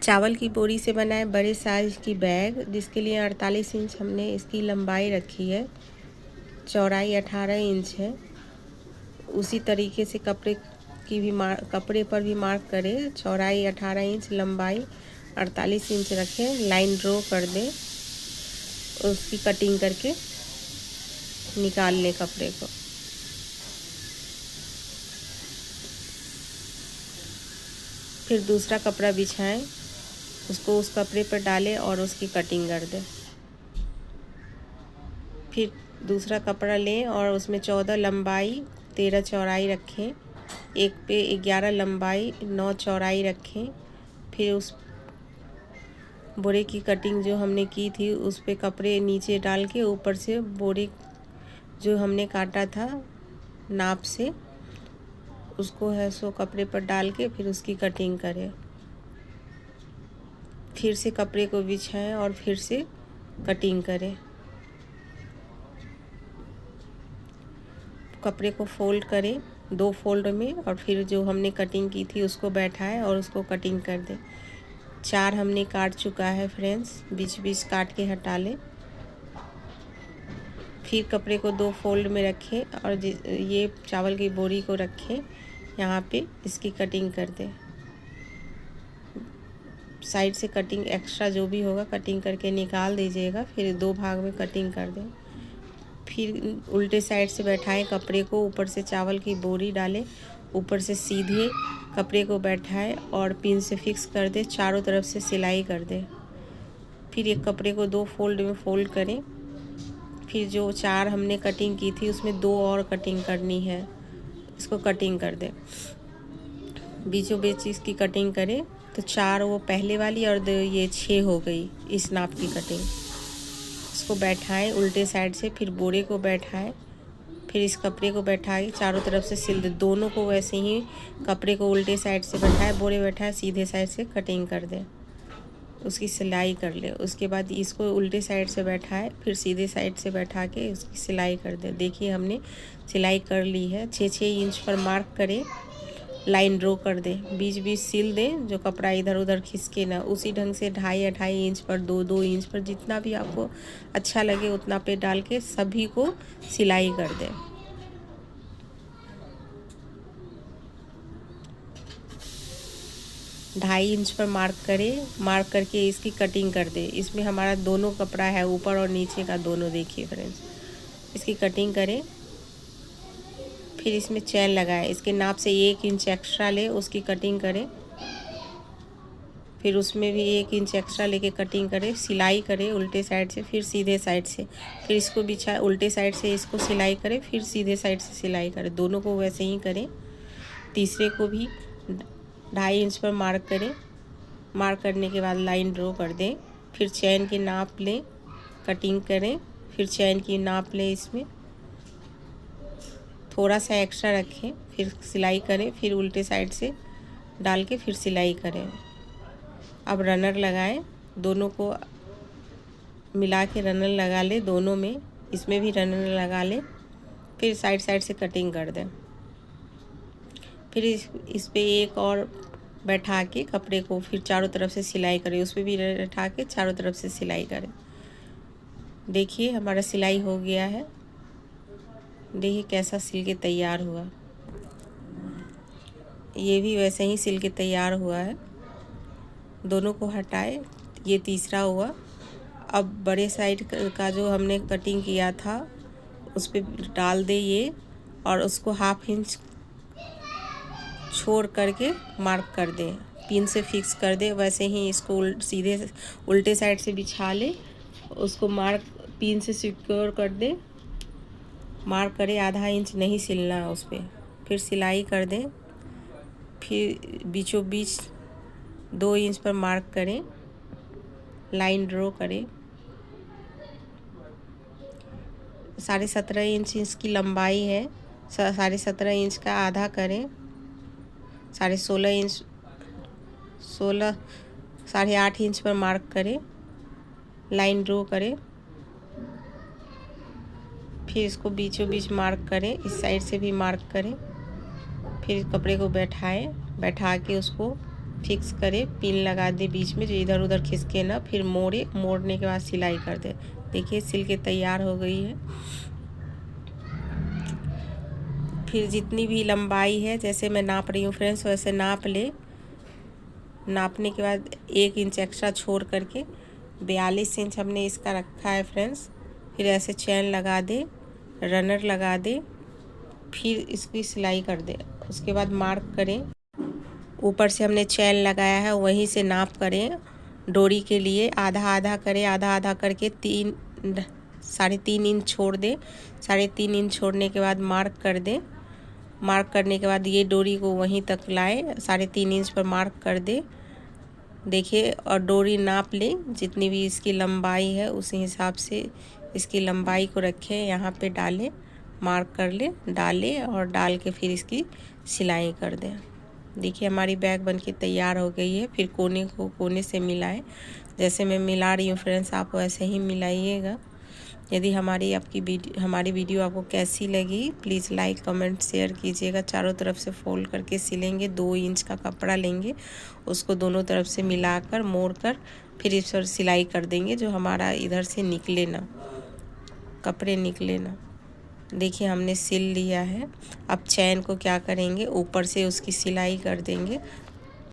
चावल की बोरी से बना है बड़े साइज की बैग, जिसके लिए 48 इंच हमने इसकी लंबाई रखी है, चौड़ाई 18 इंच है। उसी तरीके से कपड़े पर भी मार्क करें। चौड़ाई 18 इंच, लंबाई 48 इंच रखें। लाइन ड्रॉ कर दें, उसकी कटिंग करके निकाल लें कपड़े को। फिर दूसरा कपड़ा बिछाएं, उसको उस कपड़े पर डालें और उसकी कटिंग कर दें। फिर दूसरा कपड़ा लें और उसमें 14 लंबाई 13 चौड़ाई रखें। एक पे 11 लंबाई 9 चौड़ाई रखें। फिर उस बोरे की कटिंग जो हमने की थी उस पे कपड़े नीचे डाल के ऊपर से बोरे जो हमने काटा था नाप से, उसको है सो कपड़े पर डाल के फिर उसकी कटिंग करें। फिर से कपड़े को बिछाएं और फिर से कटिंग करें। कपड़े को फोल्ड करें 2 फोल्ड में और फिर जो हमने कटिंग की थी उसको बैठाएं और उसको कटिंग कर दें। 4 हमने काट चुका है फ्रेंड्स, बीच बीच काट के हटा लें। फिर कपड़े को 2 फोल्ड में रखें और ये चावल की बोरी को रखें यहाँ पे, इसकी कटिंग कर दें। साइड से कटिंग एक्स्ट्रा जो भी होगा कटिंग करके निकाल दीजिएगा। फिर 2 भाग में कटिंग कर दें। फिर उल्टे साइड से बैठाएं कपड़े को, ऊपर से चावल की बोरी डालें, ऊपर से सीधे कपड़े को बैठाएं और पिन से फिक्स कर दें। चारों तरफ से सिलाई कर दें। फिर एक कपड़े को 2 फोल्ड में फोल्ड करें। फिर जो 4 हमने कटिंग की थी उसमें 2 और कटिंग करनी है, इसको कटिंग कर दें। बीचों बीच इसकी कटिंग करें तो 4 वो पहले वाली और ये 6 हो गई इस नाप की कटिंग। इसको बैठाएं उल्टे साइड से, फिर बोरे को बैठाएं, फिर इस कपड़े को बैठाएं, चारों तरफ से सिल दे। दोनों को वैसे ही कपड़े को उल्टे साइड से बैठाएं, बोरे बैठाएं, सीधे साइड से कटिंग कर दें, उसकी सिलाई कर ले। उसके बाद इसको उल्टे साइड से बैठाएं, फिर सीधे साइड से बैठा के उसकी सिलाई कर दें। देखिए हमने सिलाई कर ली है। 6-6 इंच पर मार्क करें, लाइन ड्रॉ कर दें, बीच बीच सिल दें, जो कपड़ा इधर उधर खिसके ना। उसी ढंग से 2.5-2.5 इंच पर 2-2 इंच पर जितना भी आपको अच्छा लगे उतना पे डाल के सभी को सिलाई कर दें। ढाई इंच पर मार्क करें, मार्क करके इसकी कटिंग कर दें। इसमें हमारा दोनों कपड़ा है, ऊपर और नीचे का दोनों। देखिए फ्रेंड्स, इसकी कटिंग करें। फिर इसमें चैन लगाएं, इसके नाप से 1 इंच एक्स्ट्रा ले, उसकी कटिंग करें। फिर उसमें भी 1 इंच एक्स्ट्रा लेके कटिंग करें, सिलाई करें उल्टे साइड से, फिर सीधे साइड से। फिर इसको बिछाए उल्टे साइड से, इसको सिलाई करें, फिर सीधे साइड से सिलाई करें। दोनों को वैसे ही करें। तीसरे को भी 2.5 इंच पर मार्क करें। मार्क करने के बाद लाइन ड्रॉ कर दें। फिर चैन की नाप लें, कटिंग करें, फिर चैन की नाप लें, इसमें थोड़ा सा एक्स्ट्रा रखें, फिर सिलाई करें, फिर उल्टे साइड से डाल के फिर सिलाई करें। अब रनर लगाएं, दोनों को मिला के रनर लगा लें दोनों में, इसमें भी रनर लगा लें। फिर साइड साइड से कटिंग कर दें। फिर इस पे एक और बैठा के कपड़े को फिर चारों तरफ से सिलाई करें, उस पर भी बैठा के चारों तरफ से सिलाई करें। देखिए हमारा सिलाई हो गया है। देखिए कैसा सिल के तैयार हुआ। ये भी वैसे ही सिल के तैयार हुआ है। दोनों को हटाए, ये तीसरा हुआ। अब बड़े साइड का जो हमने कटिंग किया था उस पर डाल दे ये, और उसको 1/2 इंच छोड़ करके मार्क कर दें, पिन से फिक्स कर दे। वैसे ही इसको सीधे उल्टे साइड से बिछा ले, उसको मार्क पिन से सिक्योर कर दे। मार्क करें, 1/2 इंच नहीं सिलना है उस पर। फिर सिलाई कर दें। फिर बीचों बीच 2 इंच पर मार्क करें, लाइन ड्रॉ करें। 17.5 इंच इसकी लंबाई है, 17.5 इंच का आधा करें। 16.5 इंच 8.5 इंच पर मार्क करें, लाइन ड्रॉ करें। फिर इसको बीचों बीच मार्क करें, इस साइड से भी मार्क करें। फिर कपड़े को बैठा के उसको फिक्स करे, पिन लगा दे बीच में जो इधर उधर खिसके ना, फिर मोड़े, मोड़ने के बाद सिलाई कर दे। देखिए सिल के तैयार हो गई है। फिर जितनी भी लंबाई है, जैसे मैं नाप रही हूँ फ्रेंड्स, वैसे नाप ले। नापने के बाद 1 इंच एक्स्ट्रा छोड़ करके 42 इंच हमने इसका रखा है फ्रेंड्स। फिर ऐसे चैन लगा दे, रनर लगा दे, फिर इसकी सिलाई कर दे। उसके बाद मार्क करें, ऊपर से हमने चैन लगाया है वहीं से नाप करें। डोरी के लिए आधा आधा करें, आधा आधा करके 3.5 इंच छोड़ दे। 3.5 इंच छोड़ने के बाद मार्क कर दे। मार्क करने के बाद ये डोरी को वहीं तक लाए, 3.5 इंच पर मार्क कर दे। देखिए, और डोरी नाप लें, जितनी भी इसकी लंबाई है उसी हिसाब से इसकी लंबाई को रखें, यहाँ पे डालें, मार्क कर ले, डालें और डाल के फिर इसकी सिलाई कर दें। देखिए हमारी बैग बनके तैयार हो गई है। फिर कोने को कोने से मिलाएं, जैसे मैं मिला रही हूँ फ्रेंड्स, आप वैसे ही मिलाइएगा। यदि हमारी वीडियो आपको कैसी लगी, प्लीज़ लाइक कमेंट शेयर कीजिएगा। चारों तरफ से फोल्ड करके सिलेंगे। 2 इंच का कपड़ा लेंगे, उसको दोनों तरफ से मिलाकर मोड़कर फिर इस पर सिलाई कर देंगे, जो हमारा इधर से निकले ना, कपड़े निकले ना। देखिए हमने सिल लिया है। अब चैन को क्या करेंगे, ऊपर से उसकी सिलाई कर देंगे